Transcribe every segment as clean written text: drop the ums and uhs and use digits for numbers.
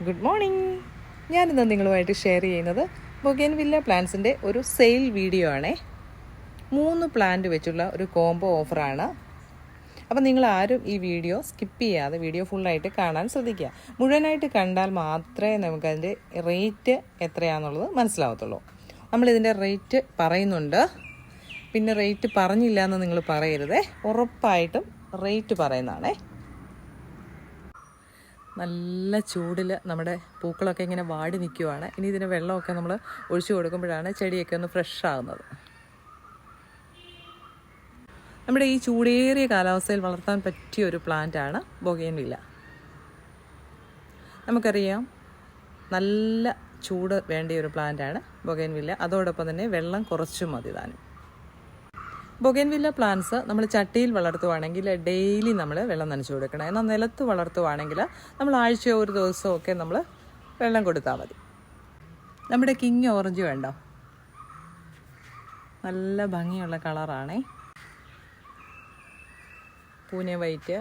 Good morning. ഞാനിന്ന് നിങ്ങളുമായിട്ട് share ചെയ്യുന്നത് ബൊഗേൻവില്ല പ്ലാന്റ്സിൻ്റെ ഒരു സെയിൽ വീഡിയോ ആണേ. 3 പ്ലാന്റ് വെച്ചുള്ള ഒരു കോംബോ ഓഫറാണ്. അപ്പോൾ നിങ്ങൾ ആരും ഈ വീഡിയോ സ്കിപ്പ് ചെയ്യാതെ വീഡിയോ ഫുള്ളായിട്ട് കാണാൻ ശ്രദ്ധിക്കുക. മുഴുവനായിട്ട് കണ്ടാൽ മാത്രമേ നമുക്കതിൻ്റെ റേറ്റ് എത്രയാണെന്നുള്ളത് മനസ്സിലാവത്തുള്ളൂ. നമ്മളിതിൻ്റെ റേറ്റ് പറയുന്നുണ്ട്, പിന്നെ റേറ്റ് പറഞ്ഞില്ല എന്ന് നിങ്ങൾ പറയരുതേ. ഉറപ്പായിട്ടും റേറ്റ് പറയുന്നതാണേ. നല്ല ചൂടിൽ നമ്മുടെ പൂക്കളൊക്കെ ഇങ്ങനെ വാടി നിൽക്കുവാണ്. ഇനി ഇതിന് വെള്ളമൊക്കെ നമ്മൾ ഒഴിച്ചു കൊടുക്കുമ്പോഴാണ് ചെടിയൊക്കെ ഒന്ന് ഫ്രഷ് ആകുന്നത്. നമ്മുടെ ഈ ചൂടേറിയ കാലാവസ്ഥയിൽ വളർത്താൻ പറ്റിയ ഒരു പ്ലാന്റാണ് ബൊഗേൻവില്ല. നമുക്കറിയാം നല്ല ചൂട് വേണ്ട ഒരു പ്ലാന്റാണ് ബൊഗേൻവില്ല. അതോടൊപ്പം തന്നെ വെള്ളം കുറച്ചും മതി താനും. ബൊഗേൻവില്ല പ്ലാന്റ്സ് നമ്മൾ ചട്ടിയിൽ വളർത്തുവാണെങ്കിൽ ഡെയിലി നമ്മൾ വെള്ളം നനച്ചു കൊടുക്കണം. എന്നാൽ നിലത്ത് വളർത്തുവാണെങ്കിൽ നമ്മൾ ആഴ്ചയോ ഒരു ദിവസമൊക്കെ നമ്മൾ വെള്ളം കൊടുത്താൽ മതി. നമ്മുടെ കിങ് ഓറഞ്ച് വേണ്ടോ, നല്ല ഭംഗിയുള്ള കളറാണേ. പൂനെ വൈറ്റ്.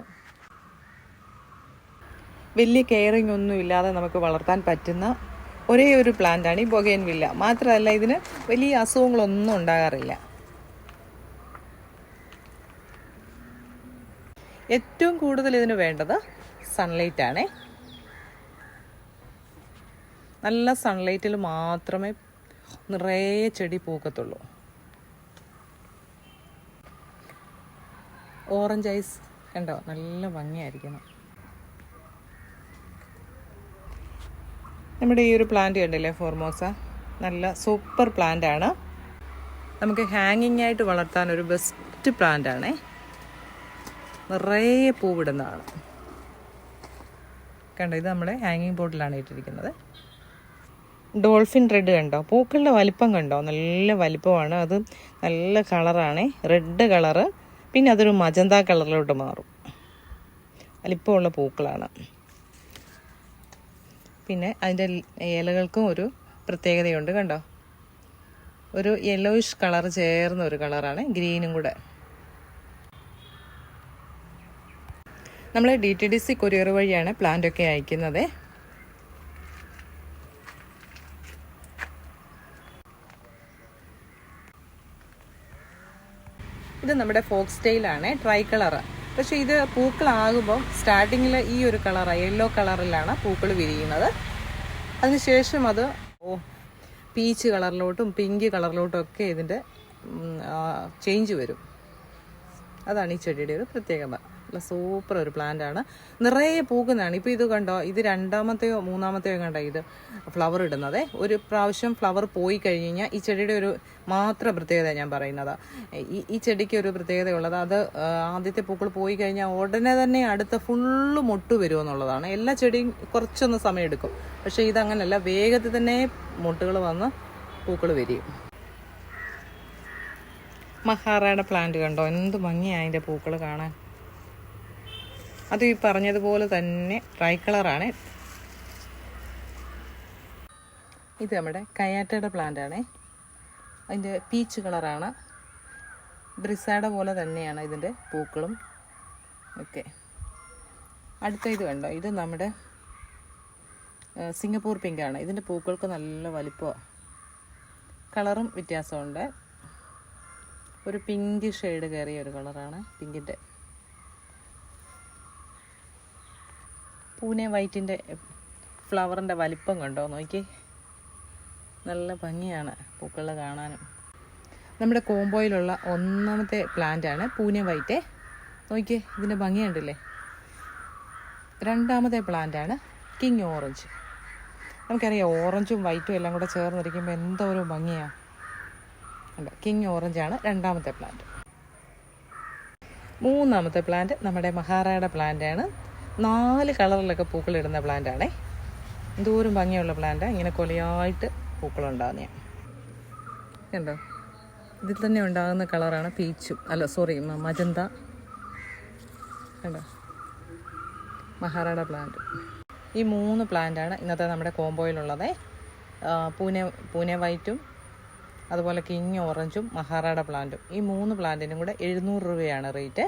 വലിയ കെയറിങ് ഒന്നും ഇല്ലാതെ നമുക്ക് വളർത്താൻ പറ്റുന്ന ഒരേ ഒരു പ്ലാന്റാണ് ഈ ബൊഗേൻവില്ല. മാത്രമല്ല ഇതിന് വലിയ അസുഖങ്ങളൊന്നും ഉണ്ടാകാറില്ല. ഏറ്റവും കൂടുതൽ ഇതിന് വേണ്ടത് സൺലൈറ്റ് ആണേ. നല്ല സൺലൈറ്റിൽ മാത്രമേ നിറയെ ചെടി പൂക്കത്തുള്ളൂ. ഓറഞ്ച് ഐസ് കണ്ടോ, നല്ല ഭംഗിയായിരിക്കണം. നമ്മുടെ ഈ ഒരു പ്ലാന്റ് കണ്ടില്ലേ, ഫോർമോസ, നല്ല സൂപ്പർ പ്ലാന്റ് ആണ്. നമുക്ക് ഹാങ്ങിങ് ആയിട്ട് വളർത്താൻ ഒരു ബെസ്റ്റ് പ്ലാന്റ് ആണേ. നിറയെ പൂവിടുന്നതാണ്. കണ്ടോ, ഇത് നമ്മുടെ ഹാങ്ങിങ് ബോർഡിലാണ് ഇട്ടിരിക്കുന്നത്. ഡോൾഫിൻ റെഡ് കണ്ടോ, പൂക്കളുടെ വലിപ്പം കണ്ടോ, നല്ല വലിപ്പമാണ്. അത് നല്ല കളറാണ്, റെഡ് കളറ്. പിന്നെ അതൊരു മജന്ത കളറിലോട്ട് മാറും. വലിപ്പമുള്ള പൂക്കളാണ്. പിന്നെ അതിൻ്റെ ഇലകൾക്കും ഒരു പ്രത്യേകതയുണ്ട് കണ്ടോ, ഒരു യെല്ലോയിഷ് കളർ ചേർന്ന ഒരു കളറാണ്, ഗ്രീനും കൂടെ. നമ്മൾ DTDC കൊറിയർ വഴിയാണ് പ്ലാന്റൊക്കെ അയക്കുന്നത്. ഇത് നമ്മുടെ ഫോക്സ് ടെയിലാണ്, ട്രൈ കളറ്. പക്ഷേ ഇത് പൂക്കളാകുമ്പോൾ സ്റ്റാർട്ടിങ്ങിൽ ഈ ഒരു കളറാണ്, യെല്ലോ കളറിലാണ് പൂക്കൾ വിരിയുന്നത്. അതിനുശേഷം അത് പീച്ച് കളറിലോട്ടും പിങ്ക് കളറിലോട്ടും ഒക്കെ ഇതിൻ്റെ ചേഞ്ച് വരും. അതാണ് ഈ ചെടിയുടെ ഒരു പ്രത്യേകത. നല്ല സൂപ്പർ ഒരു പ്ലാന്റാണ്, നിറയെ പൂക്കുന്നതാണ്. ഇപ്പോൾ ഇത് കണ്ടോ, ഇത് 2ാമത്തെയോ 3ാമത്തെയോ കണ്ടോ ഇത് ഫ്ലവർ ഇടുന്നത്. ഒരു പ്രാവശ്യം ഫ്ലവർ പോയി കഴിഞ്ഞ് കഴിഞ്ഞാൽ ഈ ചെടിയുടെ ഒരു മാത്രം പ്രത്യേകത ഞാൻ പറയുന്നത്, ഈ ചെടിക്ക് ഒരു പ്രത്യേകതയുള്ളത്, അത് ആദ്യത്തെ പൂക്കൾ പോയി കഴിഞ്ഞാൽ ഉടനെ തന്നെ അടുത്ത ഫുള്ള് മൊട്ട് വരുമെന്നുള്ളതാണ്. എല്ലാ ചെടിയും കുറച്ചൊന്ന് സമയം എടുക്കും, പക്ഷേ ഇതങ്ങനല്ല, വേഗത്തിൽ തന്നെ മൊട്ടുകൾ വന്ന് പൂക്കൾ വരും. മഹാറായുടെ പ്ലാന്റ് കണ്ടോ, എന്ത് ഭംഗിയാണ് അതിൻ്റെ പൂക്കൾ കാണാൻ. അത് ഈ പറഞ്ഞതുപോലെ തന്നെ ട്രൈ കളറാണ്. ഇത് നമ്മുടെ കയാറ്റയുടെ പ്ലാന്റ് ആണേ. അതിൻ്റെ പീച്ച് കളറാണ്. ബ്രിസാഡ പോലെ തന്നെയാണ് ഇതിൻ്റെ പൂക്കളും ഒക്കെ. അടുത്ത ഇത് കണ്ടോ, ഇത് നമ്മുടെ സിംഗപ്പൂർ പിങ്കാണ്. ഇതിൻ്റെ പൂക്കൾക്ക് നല്ല വലിപ്പമാണ്, കളറും വ്യത്യാസമുണ്ട്. ഒരു പിങ്ക് ഷെയ്ഡ് കയറിയ ഒരു കളറാണ് പിങ്കിൻ്റെ. പൂനെ വൈറ്റിൻ്റെ ഫ്ലവറിൻ്റെ വലിപ്പം കണ്ടോ, നോക്കി, നല്ല ഭംഗിയാണ് പൂക്കൾ കാണാനും. നമ്മുടെ കോംബോയിലുള്ള 1ാമത്തെ പ്ലാന്റാണ് പൂനെ വൈറ്റ്. നോക്കിയേ, ഇതിൻ്റെ ഭംഗി കണ്ടില്ലേ. 2ാമത്തെ പ്ലാന്റാണ് കിങ് ഓറഞ്ച്. നമുക്കറിയാം ഓറഞ്ചും വൈറ്റും എല്ലാം കൂടെ ചേർന്നിരിക്കുമ്പോൾ എന്തോ ഒരു ഭംഗിയാണ്. അല്ല, കിങ് ഓറഞ്ചാണ് 2ാമത്തെ പ്ലാന്റ്. 3ാമത്തെ പ്ലാന്റ് നമ്മുടെ മഹാറായുടെ പ്ലാന്റാണ്. 4 കളറിലൊക്കെ പൂക്കളിടുന്ന പ്ലാന്റാണേ. എന്തോരം ഭംഗിയുള്ള പ്ലാന്റാണ്, ഇങ്ങനെ കൊലയായിട്ട് പൂക്കളുണ്ടാകുന്ന. കണ്ടോ, ഇതിൽ തന്നെ ഉണ്ടാകുന്ന കളറാണ് പീച്ചും, മജന്ത. കണ്ടോ, മഹാറായുടെ പ്ലാന്റ്. ഈ 3 പ്ലാന്റാണ് ഇന്നത്തെ നമ്മുടെ കോംബോയിലുള്ളത്. പൂനെ വൈറ്റും അതുപോലെ കിങ് ഓറഞ്ചും മഹാറായുടെ പ്ലാന്റും. ഈ 3 പ്ലാന്റിനും കൂടെ 700 രൂപയാണ് റേറ്റ്.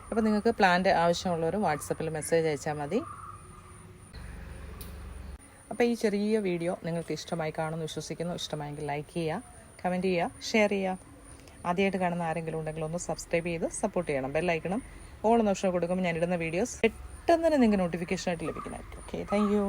അപ്പോൾ നിങ്ങൾക്ക് പ്ലാന്റ് ആവശ്യമുള്ളവർ വാട്സപ്പിൽ മെസ്സേജ് അയച്ചാൽ മതി. അപ്പോൾ ഈ ചെറിയ വീഡിയോ നിങ്ങൾക്ക് ഇഷ്ടമായി കാണുമെന്ന് വിശ്വസിക്കുന്നു. ഇഷ്ടമായെങ്കിൽ ലൈക്ക് ചെയ്യുക, കമൻറ്റ് ചെയ്യുക, ഷെയർ ചെയ്യുക. ആദ്യമായിട്ട് കാണുന്ന ആരെങ്കിലും ഉണ്ടെങ്കിൽ ഒന്ന് സബ്സ്ക്രൈബ് ചെയ്ത് സപ്പോർട്ട് ചെയ്യണം. ബെല്ലൈക്കണം ഓൾ ഓപ്ഷൻ കൊടുക്കുമ്പോൾ ഞാനിടുന്ന വീഡിയോസ് പെട്ടെന്ന് തന്നെ നിങ്ങൾക്ക് നോട്ടിഫിക്കേഷനായിട്ട് ലഭിക്കുന്നതായിരിക്കും. Okay, thank you.